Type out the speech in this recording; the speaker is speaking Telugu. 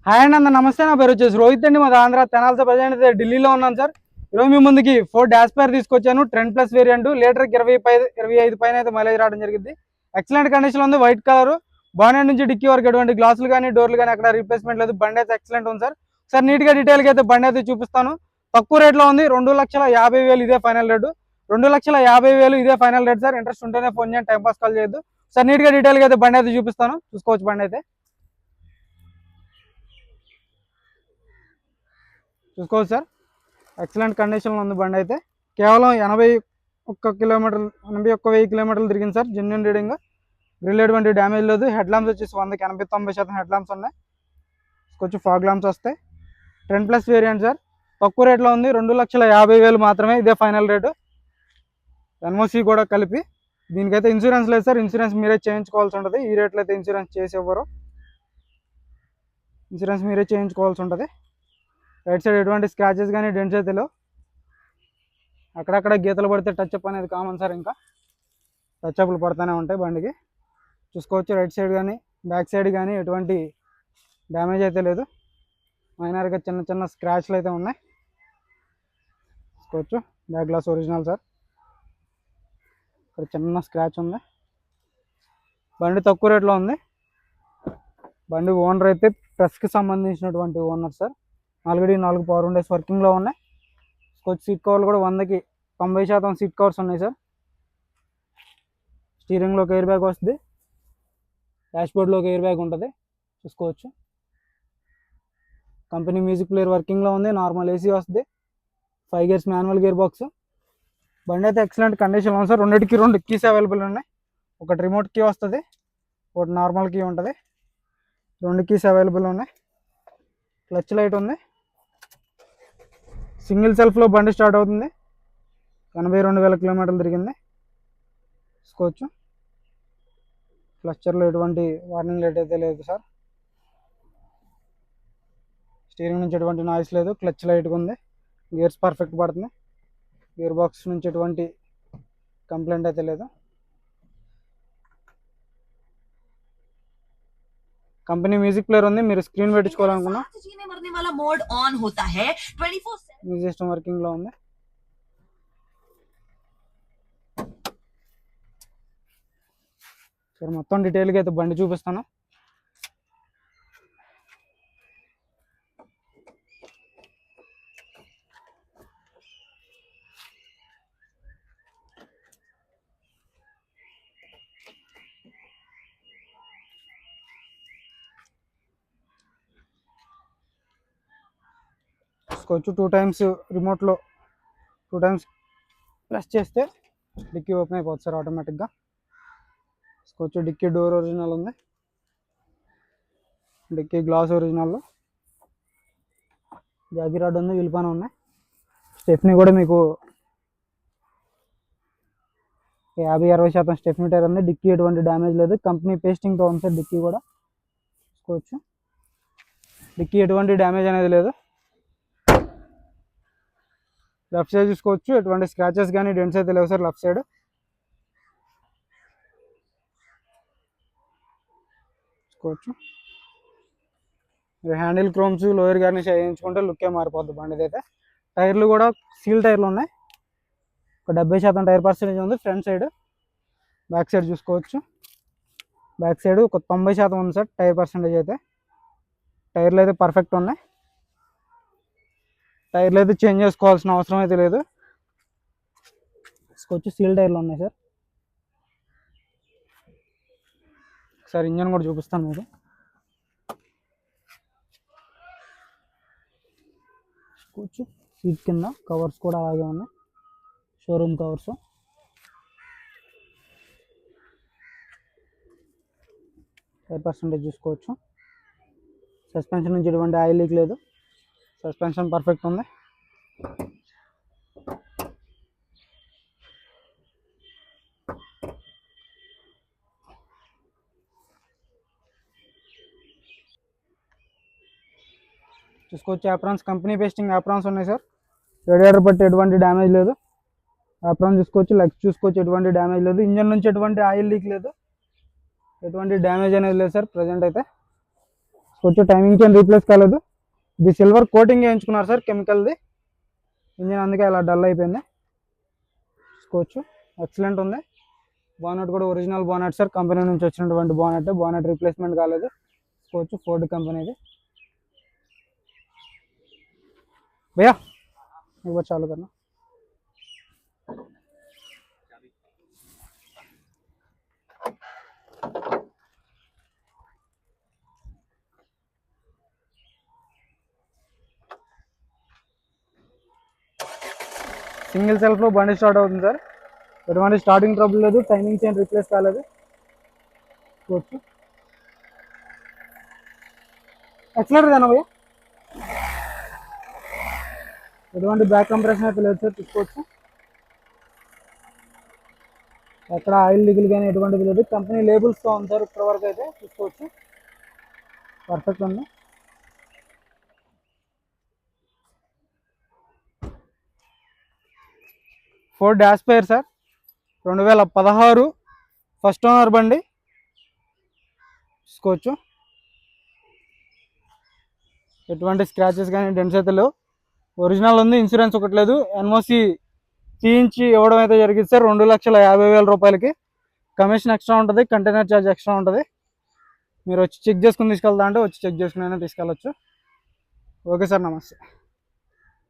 హాయ్ అండి, అందరు నమస్తే. నా పేరు వచ్చేసి రోహిత్ అండి. మాది ఆంధ్ర తెనాలితో ప్రజెంట్ అయితే ఢిల్లీలో ఉన్నాను సార్. ఈరోజు మీ ముందుకి ఫోర్డ్ ఆస్పైర్ తీసుకొచ్చాను. ట్రెండ్ ప్లస్ వేరియంట్, లీటర్కి 25 పైన అయితే మైలేజ్ రావడం జరిగింది. ఎక్సలెంట్ కండిషన్ ఉంది. వైట్ కలర్, బానెట్ నుంచి డిక్కీ వరకు ఎటువంటి గ్లాసులు కానీ డోర్లు కానీ అక్కడ రీప్లేస్మెంట్ లేదు. బండి అయితే ఎక్సలెంట్ ఉంది సార్. సార్ నీట్గా డీటెయిల్గా అయితే బండి అయితే చూపిస్తాను. తక్కువ రేట్లో ఉంది. 2,50,000 ఇదే ఫైనల్ రేటు. 2,50,000 ఇదే ఫైనల్ రేట్ సార్. ఇంట్రెస్ట్ ఉంటేనే ఫోన్ చేయండి, టైం పాస్ కాల్ చేయొద్దు. సార్ నీట్గా డీటెయిల్గా అయితే బండి అయితే చూపిస్తాను, చూసుకోవచ్చు. బండి అయితే చూసుకోవచ్చు సార్. ఎక్సలెంట్ కండిషన్లో ఉంది బండి అయితే. కేవలం 81,000 కిలోమీటర్లు తిరిగింది సార్. జెన్యున్ రీడింగ్, గ్రిల్ ఎటువంటి డ్యామేజ్ లేదు. హెడ్ ల్యాంప్స్ వచ్చేసి 100కి 80-90% హెడ్ ల్యాంప్స్ ఉన్నాయి. కొంచెం ఫాగ్ ల్యాంప్స్ వస్తాయి. 10+ వేరియంట్ సార్. తక్కువ రేట్లో ఉంది. 2,50,000 మాత్రమే, ఇదే ఫైనల్ రేటు. ఎన్ఓసి కూడా కలిపి. దీనికైతే ఇన్సూరెన్స్ లేదు సార్. ఇన్సూరెన్స్ మీరే చేయించుకోవాల్సి ఉంటుంది. ఈ రేట్లో అయితే ఇన్సూరెన్స్ చేసేవారు. ఇన్సూరెన్స్ మీరే చేయించుకోవాల్సి ఉంటుంది. రైట్ సైడ్ ఎటువంటి స్క్రాచెస్ కానీ డెంట్స్ అయితే లేవు. అక్కడక్కడ గీతలు పడితే టచ్ అప్ అనేది కామన్ సార్. ఇంకా టచ్ అప్లు పడుతూనే ఉంటాయి బండికి. చూసుకోవచ్చు. రైట్ సైడ్ కానీ బ్యాక్ సైడ్ కానీ ఎటువంటి డ్యామేజ్ అయితే లేదు. మైనర్గా చిన్న చిన్న స్క్రాచ్లు అయితే ఉన్నాయి. చూసుకోవచ్చు. Back glass original sir. ఇక్కడ చిన్న స్క్రాచ్ ఉంది. బండి తక్కువ రేట్లో ఉంది. బండి ఓనర్ అయితే ప్రెస్కి సంబంధించినటువంటి owner sir. 4x4 power windows వర్కింగ్లో ఉన్నాయి. చూసుకోవచ్చు. సీట్ కవర్లు కూడా 100కి 90% సీట్ కవర్స్ ఉన్నాయి సార్. స్టీరింగ్లోకి ఎయిర్ బ్యాగ్ వస్తుంది. డాష్బోర్డ్లోకి ఎయిర్ బ్యాగ్ ఉంటుంది. చూసుకోవచ్చు. కంపెనీ మ్యూజిక్ ప్లేయర్ వర్కింగ్లో ఉంది. నార్మల్ ఏసీ వస్తుంది. 5 గేర్స్ మాన్యువల్ గేర్ బాక్స్. బండి అయితే ఎక్సలెంట్ కండిషన్లో ఉంది సార్. రెండింటికి 2 కీస్ అవైలబుల్ ఉన్నాయి. ఒకటి రిమోట్ కీ వస్తుంది, ఒకటి నార్మల్ కీ ఉంటుంది. 2 కీస్ అవైలబుల్ ఉన్నాయి. క్లచ్ లైట్ ఉంది. సింగిల్ సెల్ఫ్లో బండి స్టార్ట్ అవుతుంది. 82,000 కిలోమీటర్లు తిరిగింది. చూసుకోవచ్చు. క్లస్టర్లో ఎటువంటి వార్నింగ్ లైట్ అయితే లేదు సార్. స్టీరింగ్ నుంచి ఎటువంటి నాయిస్ లేదు. క్లచ్ లైట్గా ఉంది. గేర్స్ పర్ఫెక్ట్ పడుతుంది. గేర్ బాక్స్ నుంచి ఎటువంటి కంప్లైంట్ అయితే లేదు. కంపెనీ మ్యూజిక్ ప్లేయర్ ఉంది. మీరు స్క్రీన్ పెట్టించుకోవాలనుకున్నా మ్యూజిక్ సిస్టమ్ వర్కింగ్ లో ఉంది. సరే, మొత్తం డీటెయిల్గా అయితే బండి చూపిస్తాను. చూసుకోవచ్చు. 2 టైమ్స్ రిమోట్లో 2 టైమ్స్ ప్రెస్ చేస్తే డిక్కీ ఓపెన్ అయిపోతుంది సార్ ఆటోమేటిక్గా. చూసుకోవచ్చు. డిక్కీ డోర్ ఒరిజినల్ ఉంది. డిక్కీ గ్లాస్ ఒరిజినల్లో. జాకీ రాడ్ ఉంది. విల్పాన ఉన్నాయి. స్టెఫ్నీ కూడా మీకు 50-60% స్టెఫ్నీ టైర్ ఉంది. డిక్కీ ఎటువంటి డ్యామేజ్ లేదు. కంపెనీ పేస్టింగ్తో ఉంది సార్ డిక్కీ కూడా. చూసుకోవచ్చు. డిక్కీ ఎటువంటి డ్యామేజ్ అనేది లేదు. లెఫ్ట్ సైడ్ చూసుకోవచ్చు. ఎటువంటి స్క్రాచెస్ కానీ డెంట్స్ అయితే లేవు సార్ లెఫ్ట్ సైడ్. చూసుకోవచ్చు. హ్యాండిల్ క్రోమ్స్ లోయర్ గార్నిష్ వేయించుకుంటే లుక్కే మారిపోద్ది బండిది అయితే. టైర్లు కూడా సీల్ టైర్లు ఉన్నాయి. ఒక 70% టైర్ పర్సెంటేజ్ ఉంది ఫ్రంట్ సైడ్. బ్యాక్ సైడ్ చూసుకోవచ్చు. బ్యాక్ సైడ్ ఒక 90% ఉంది సార్ టైర్ పర్సెంటేజ్ అయితే. టైర్లు అయితే పర్ఫెక్ట్ ఉన్నాయి. టైర్లు అయితే చేంజ్ చేసుకోవాల్సిన అవసరం అయితే లేదు. చూసుకోవచ్చు. సీల్ టైర్లు ఉన్నాయి సార్. ఒకసారి ఇంజన్ కూడా చూపిస్తాను మీకు. చూసుకోవచ్చు. సీట్ కింద కవర్స్ కూడా అలాగే ఉన్నాయి. Showroom covers. టైర్ పర్సెంటేజ్ చూసుకోవచ్చు. సస్పెన్షన్ నుంచి ఎటువంటి ఆయిల్ లీక్ లేదు. సస్పెన్షన్ పర్ఫెక్ట్ ఉంది. చూసుకోవచ్చు. యాప్రాన్స్ కంపెనీ పేస్టింగ్ యాప్రాన్స్ ఉన్నాయి సార్. రేడియేటర్ పట్టి ఎటువంటి డ్యామేజ్ లేదు. యాప్రాన్ చూసుకోవచ్చు. లెగ్స్ చూసుకోవచ్చు. ఎటువంటి డ్యామేజ్ లేదు. ఇంజన్ నుంచి ఎటువంటి ఆయిల్ లీక్ లేదు. ఎటువంటి డ్యామేజ్ అనేది లేదు సార్ ప్రజెంట్ అయితే. కొంచెం టైమింగ్ చైన్ రీప్లేస్ కాలేదు. ఇది సిల్వర్ కోటింగ్ వేయించుకున్నారు సార్ కెమికల్ది. ఇంజిన్ అందుకే అలా డల్ అయిపోయింది. చూసుకోవచ్చు ఎక్సలెంట్ ఉంది. బానెట్ కూడా ఒరిజినల్ బానెట్ సార్, కంపెనీ నుంచి వచ్చినటువంటి బానెట్. బానెట్ రీప్లేస్మెంట్ కాలేదు. చూసుకోవచ్చు ఫోర్డ్ కంపెనీది. భయ్యా ఇవ్వ చాలు కన్నా. సింగిల్ సెల్ఫ్లో బండి స్టార్ట్ అవుతుంది సార్. ఎటువంటి స్టార్టింగ్ ట్రబుల్ లేదు. టైమింగ్ చైన్ రీప్లేస్ కాలేదు. చూసుకోవచ్చు ఎక్సలెంట్ దాని భయ్యా. ఎటువంటి బ్యాక్ కంప్రెషన్ అయితే లేదు సార్. చూసుకోవచ్చు ఎక్కడ ఆయిల్ లీగులు కానీ ఎటువంటిది లేదు. కంపెనీ లేబుల్స్తో ఉంది సార్ ఇప్పటి వరకు అయితే. చూసుకోవచ్చు పర్ఫెక్ట్ ఉంది. Ford Aspire sir, 2016 first owner బండి. చూసుకోవచ్చు ఎటువంటి స్క్రాచెస్ కానీ డెంట్స్ అయితే లేవు. ఒరిజినల్ ఉంది. ఇన్సూరెన్స్ ఒకటి లేదు. ఎన్ఓసి తీయించి ఇవ్వడం అయితే జరిగింది సార్ 2,50,000 రూపాయలకి. కమిషన్ ఎక్స్ట్రా ఉంటుంది. కంటైనర్ ఛార్జ్ ఎక్స్ట్రా ఉంటుంది. మీరు వచ్చి చెక్ చేసుకుని తీసుకెళ్తా అంటే వచ్చి చెక్ చేసుకుని తీసుకెళ్ళచ్చు. ఓకే సార్, నమస్తే.